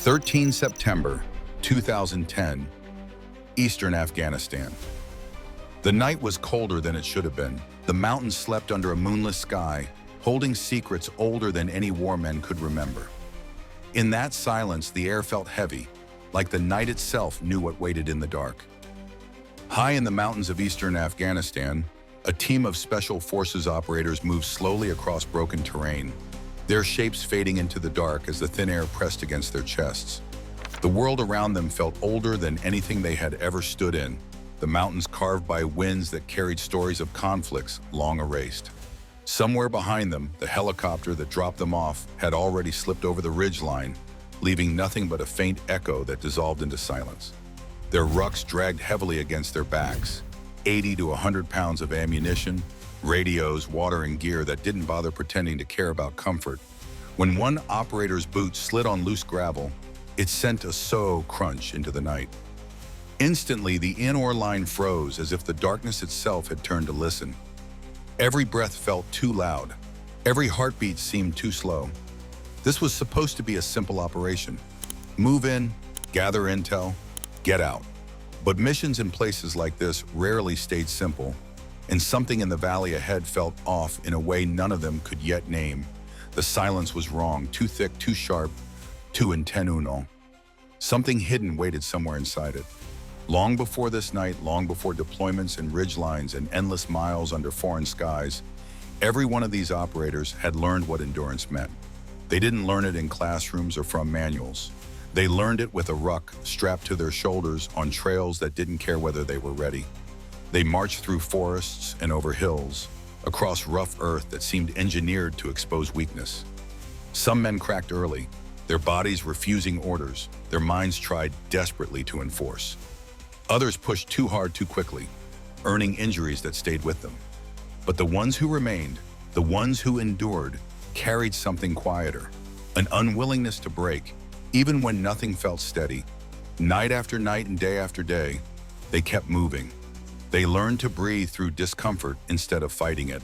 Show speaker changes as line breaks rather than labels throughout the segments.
13 September 2010, Eastern Afghanistan. The night was colder than it should have been. The mountains slept under a moonless sky, holding secrets older than any war men could remember. In that silence, the air felt heavy, like the night itself knew what waited in the dark. High in the mountains of eastern Afghanistan, a team of special forces operators moved slowly across broken terrain, their shapes fading into the dark as the thin air pressed against their chests. The world around them felt older than anything they had ever stood in, the mountains carved by winds that carried stories of conflicts long erased. Somewhere behind them, the helicopter that dropped them off had already slipped over the ridgeline, leaving nothing but a faint echo that dissolved into silence. Their rucks dragged heavily against their backs, 80 to 100 pounds of ammunition, radios, water, and gear that didn't bother pretending to care about comfort. When one operator's boot slid on loose gravel, it sent a crunch into the night. Instantly, the in-oar line froze as if the darkness itself had turned to listen. Every breath felt too loud. Every heartbeat seemed too slow. This was supposed to be a simple operation. Move in, gather intel, get out. But missions in places like this rarely stayed simple, and something in the valley ahead felt off in a way none of them could yet name. The silence was wrong, too thick, too sharp, too intentional. Something hidden waited somewhere inside it. Long before this night, long before deployments and ridgelines and endless miles under foreign skies, every one of these operators had learned what endurance meant. They didn't learn it in classrooms or from manuals. They learned it with a ruck strapped to their shoulders on trails that didn't care whether they were ready. They marched through forests and over hills, across rough earth that seemed engineered to expose weakness. Some men cracked early, their bodies refusing orders, their minds tried desperately to enforce. Others pushed too hard too quickly, earning injuries that stayed with them. But the ones who remained, the ones who endured, carried something quieter, an unwillingness to break, even when nothing felt steady. Night after night and day after day, they kept moving. They learned to breathe through discomfort instead of fighting it.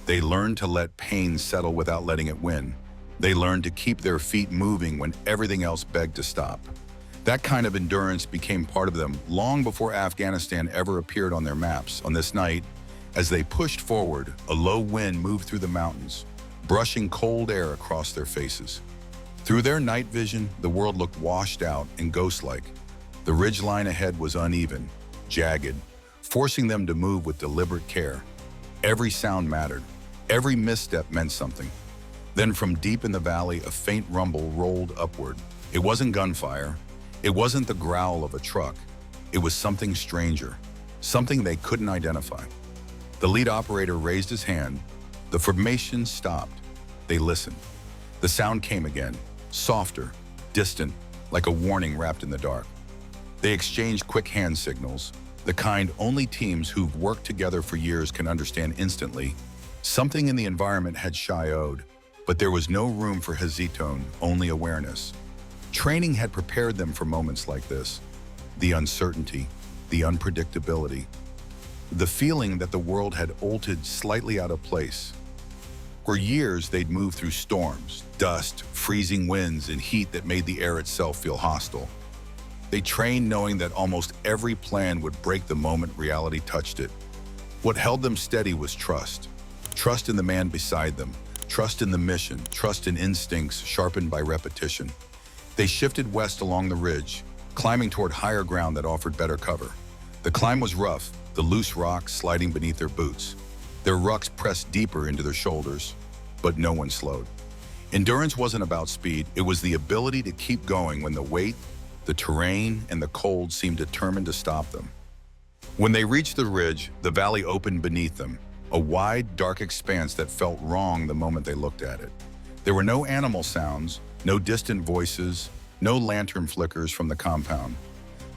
They learned to let pain settle without letting it win. They learned to keep their feet moving when everything else begged to stop. That kind of endurance became part of them long before Afghanistan ever appeared on their maps. On this night, as they pushed forward, a low wind moved through the mountains, brushing cold air across their faces. Through their night vision, the world looked washed out and ghost-like. The ridgeline ahead was uneven, jagged, forcing them to move with deliberate care. Every sound mattered. Every misstep meant something. Then from deep in the valley, a faint rumble rolled upward. It wasn't gunfire. It wasn't the growl of a truck. It was something stranger, something they couldn't identify. The lead operator raised his hand. The formation stopped. They listened. The sound came again, softer, distant, like a warning wrapped in the dark. They exchanged quick hand signals, the kind only teams who've worked together for years can understand instantly. Something in the environment had shioed, but there was no room for hesitation, only awareness. Training had prepared them for moments like this. The uncertainty, the unpredictability, the feeling that the world had altered slightly out of place. For years, they'd moved through storms, dust, freezing winds, and heat that made the air itself feel hostile. They trained knowing that almost every plan would break the moment reality touched it. What held them steady was trust. Trust in the man beside them, trust in the mission, trust in instincts sharpened by repetition. They shifted west along the ridge, climbing toward higher ground that offered better cover. The climb was rough, the loose rocks sliding beneath their boots. Their rucks pressed deeper into their shoulders, but no one slowed. Endurance wasn't about speed, it was the ability to keep going when the weight, the terrain, and the cold seemed determined to stop them. When they reached the ridge, the valley opened beneath them, a wide, dark expanse that felt wrong the moment they looked at it. There were no animal sounds, no distant voices, no lantern flickers from the compound.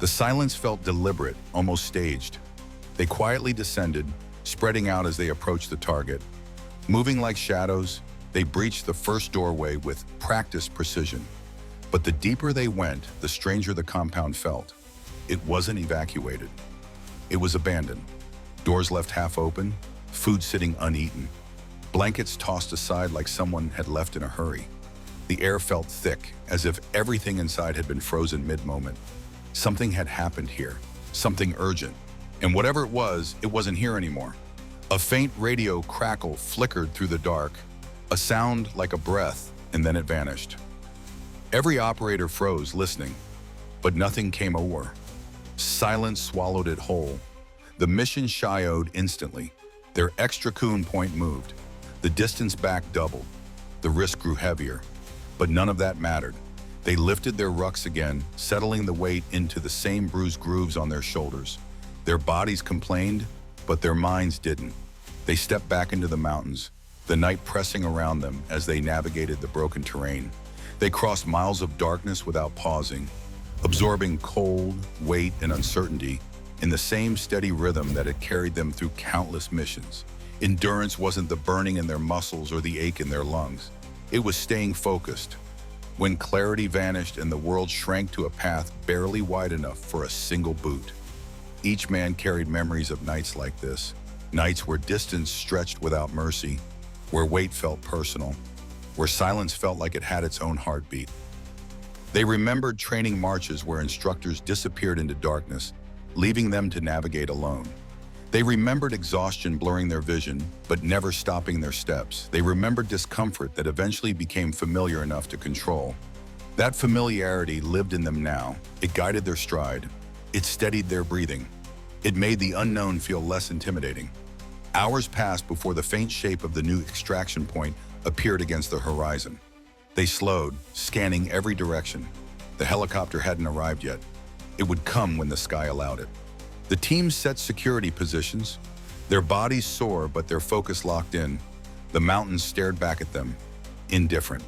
The silence felt deliberate, almost staged. They quietly descended, spreading out as they approached the target. Moving like shadows, they breached the first doorway with practiced precision. But the deeper they went, the stranger the compound felt. It wasn't evacuated. It was abandoned. Doors left half open, food sitting uneaten, blankets tossed aside like someone had left in a hurry. The air felt thick, as if everything inside had been frozen mid-moment. Something had happened here, something urgent. And whatever it wasn't here anymore. A faint radio crackle flickered through the dark, a sound like a breath, and then it vanished. Every operator froze, listening, but nothing came over. Silence swallowed it whole. The mission shioed instantly. Their extra coon point moved. The distance back doubled. The risk grew heavier. But none of that mattered. They lifted their rucks again, settling the weight into the same bruised grooves on their shoulders. Their bodies complained, but their minds didn't. They stepped back into the mountains, the night pressing around them as they navigated the broken terrain. They crossed miles of darkness without pausing, absorbing cold, weight, and uncertainty in the same steady rhythm that had carried them through countless missions. Endurance wasn't the burning in their muscles or the ache in their lungs. It was staying focused. When clarity vanished and the world shrank to a path barely wide enough for a single boot. Each man carried memories of nights like this, nights where distance stretched without mercy, where weight felt personal, where silence felt like it had its own heartbeat. They remembered training marches where instructors disappeared into darkness, leaving them to navigate alone. They remembered exhaustion blurring their vision, but never stopping their steps. They remembered discomfort that eventually became familiar enough to control. That familiarity lived in them now. It guided their stride. It steadied their breathing. It made the unknown feel less intimidating. Hours passed before the faint shape of the new extraction point appeared against the horizon. They slowed, scanning every direction. The helicopter hadn't arrived yet. It would come when the sky allowed it. The team set security positions, their bodies sore but their focus locked in. The mountains stared back at them, indifferent.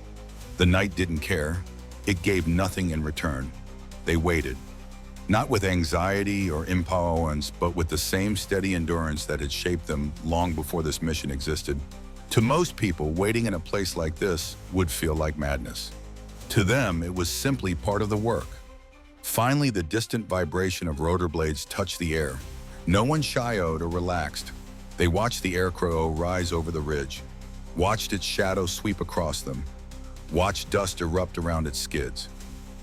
The night didn't care. It gave nothing in return. They waited, not with anxiety or impatience, but with the same steady endurance that had shaped them long before this mission existed. To most people, waiting in a place like this would feel like madness. To them, it was simply part of the work. Finally, the distant vibration of rotor blades touched the air. No one shioed or relaxed. They watched the aircrow rise over the ridge, watched its shadow sweep across them, watched dust erupt around its skids.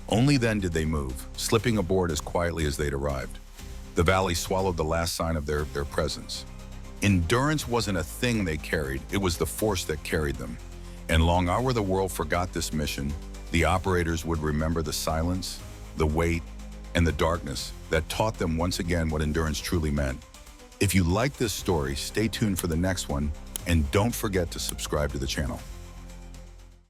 Only then did they move, slipping aboard as quietly as they'd arrived. The valley swallowed the last sign of their presence. Endurance wasn't a thing they carried, it was the force that carried them. And long after the world forgot this mission, the operators would remember the silence, the weight, and the darkness that taught them once again what endurance truly meant. If you like this story, stay tuned for the next one, and don't forget to subscribe to the channel.